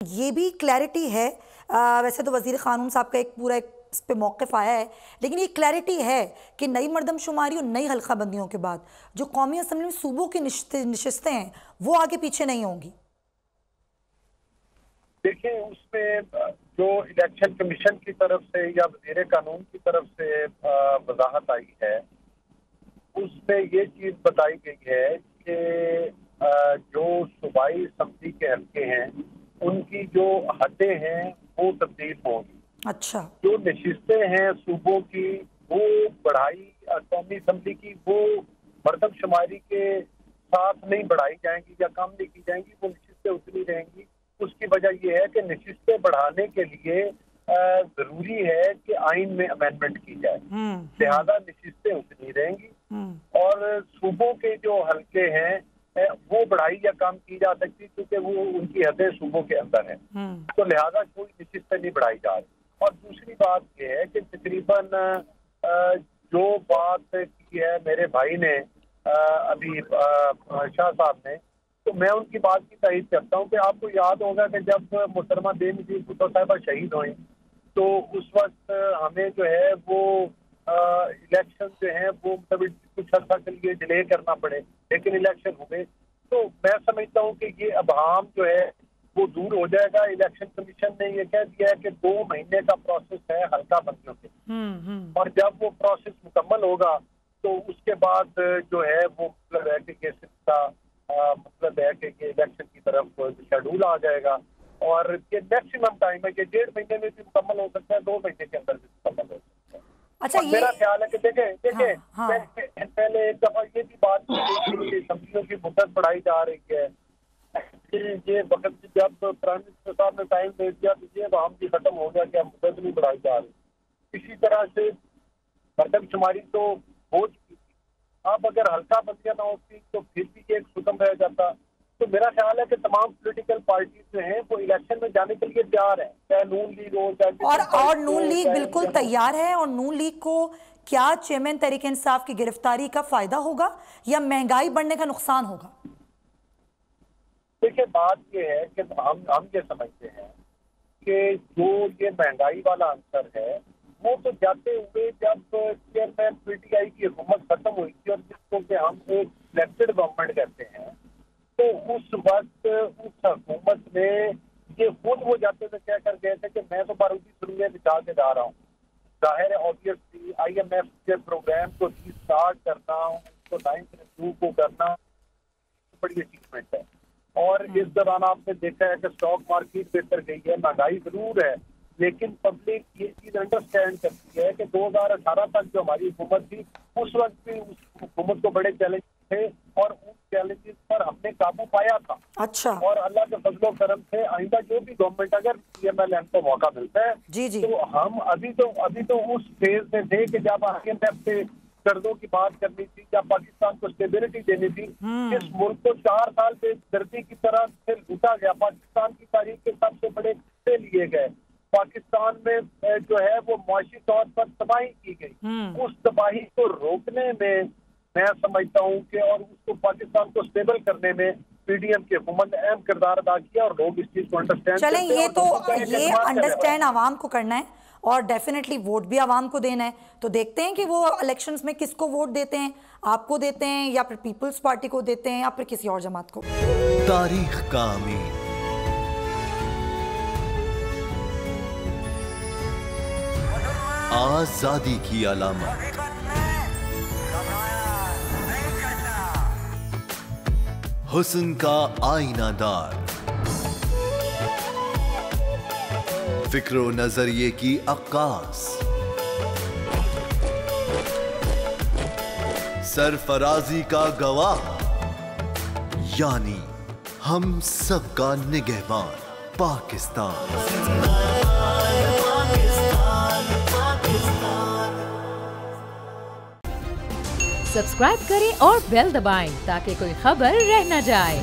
ये भी क्लैरिटी है। वैसे तो वज़ीर क़ानून साहब का एक पूरा इस पे मौक़िफ़ आया है, लेकिन ये क्लैरिटी है कि नई मरदमशुमारी और नई हल्का बंदियों के बाद जो कौमी असम्बली में सूबों की नशिस्तें हैं वो आगे पीछे नहीं होंगी। देखिए, उसमें जो इलेक्शन कमीशन की तरफ से या वज़ीर कानून की तरफ से वजाहत आई है, उसमें ये चीज़ बताई गई है कि जो सूबाई असम्बली के हल्के हैं उनकी जो हदें हैं वो तब्दील होंगी। अच्छा, जो नशिस्तें हैं सूबों की वो बढ़ाई कौमी असम्बली की वो मरदमशुमारी के साथ नहीं बढ़ाई जाएंगी या कम नहीं की जाएंगी, वो नशिस्तें उतनी रहेंगी। उसकी वजह यह है कि नशिस्तें बढ़ाने के लिए जरूरी है कि आइन में अमेंडमेंट की जाए, लिहाजा नशिस्तें उतनी रहेंगी और सूबों के जो हल्के हैं वो बढ़ाई या कम की जा सकती क्योंकि वो उनकी हदें सूबों के अंदर है, तो लिहाजा कोई नशिस्तें नहीं बढ़ाई जा रही। और दूसरी बात यह है कि तकरीबन जो बात की है मेरे भाई ने अभी शाह साहब ने, तो मैं उनकी बात की तारीफ करता हूँ कि आपको याद होगा कि जब मोहतरमा बेनज़ीर भुट्टो साहिबा शहीद हुई तो उस वक्त हमें जो है वो इलेक्शन जो है वो मतलब कुछ अर्सा के लिए डिले करना पड़े, लेकिन इलेक्शन हुए। तो मैं समझता हूँ कि ये अभाम जो है वो दूर हो जाएगा। इलेक्शन कमीशन ने ये कह दिया है कि 2 महीने का प्रोसेस है हल्का बंदियों के, और जब वो प्रोसेस मुकम्मल होगा तो उसके बाद जो है वो मतलब है कि सिलसिला मतलब है कि इलेक्शन की तरफ शेड्यूल आ जाएगा और ये मैक्सिमम टाइम है कि 1.5 महीने में भी मुकम्मल हो सकता है, 2 महीने के अंदर भी मुकम्मल हो सकता है। अच्छा, मेरा ख्याल है कि देखें हाँ। पहले एक दफा ये भी बात की सब्जियों की मुद्दत बढ़ाई जा रही है। ये वक्त जब प्राइम मिनिस्टर साहब ने टाइम दे दिया तो ये आवाम भी खत्म हो गया कि मुद्दत नहीं बढ़ाई जा रही। इसी तरह से मरदमशुमारी तो हो चुकी थी, अब अगर हल्का बंदियां ना होती तो फिर भी एक सुगम रह जाता। तो मेरा ख्याल है कि तमाम पॉलिटिकल पार्टी जो हैं वो इलेक्शन में जाने के लिए तैयार है, चाहे नून लीग हो चाहे और नून लीग बिल्कुल तैयार है। और नून लीग को क्या चेयरमैन तहरीक इंसाफ की गिरफ्तारी का फायदा होगा या महंगाई बढ़ने का नुकसान होगा? देखिए, बात यह है कि हम ये समझते हैं कि जो ये महंगाई वाला अंतर है वो तो जाते हुए जब चेयरमैन पीटीआई की हुकूमत खत्म हुई थी और जिसको कि हम एक इलेक्टेड गवर्नमेंट कहते हैं, तो उस वक्त उस हुकूमत ने ये खुद वो जाते हुए क्या कर गए थे कि मैं तो बारूदी सुरंगें बिछा के जा रहा हूँ। जाहिर है ऑब्वियसली IMF के प्रोग्राम को रीस्टार्ट करना, उसको 9th रिव्यू को करना बड़ी अचीवमेंट है। और इस दौरान आपने देखा है कि स्टॉक मार्केट बेहतर गई है, महंगाई जरूर है, लेकिन पब्लिक ये चीज अंडरस्टैंड करती है कि 2018 तक जो हमारी हुकूमत थी उस वक्त भी उस हुकूमत को बड़े चैलेंज थे और उन चैलेंजेस पर हमने काबू पाया था। अच्छा, और अल्लाह के फजलो करम से आइंदा जो भी गवर्नमेंट अगर PMLN को मौका मिलता है जी। तो हम अभी तो उस फेज में थे कि जब IMF से कर्जों की बात करनी थी या पाकिस्तान को स्टेबिलिटी देनी थी। इस मुल्क को 4 साल से धरती की तरह से लूटा गया, पाकिस्तान की तारीख के सबसे बड़े हिस्से लिए गए, पाकिस्तान में जो है वो मुआशी तौर पर तबाही की गई। उस तबाही को रोकने में मैं समझता हूँ कि और उसको पाकिस्तान को स्टेबल करने में PDM की हुकूमत ने अहम किरदार अदा किया और लोग इस चीज को अंडरस्टैंड चलें, ये अंडरस्टैंड आवाम को करना है और डेफिनेटली वोट भी आवाम को देना है। तो देखते हैं कि वो इलेक्शंस में किसको वोट देते हैं, आपको देते हैं या फिर पीपल्स पार्टी को देते हैं या फिर किसी और जमात को। तारीख का अमीन, आजादी की अलामत, हुस्न का आईनादार, फिक्र व नजरिए की अक्कास, सरफराजी का गवाह, यानी हम सबका निगहबान पाकिस्तान। सब्सक्राइब करें और बेल दबाएं ताकि कोई खबर रह न जाए।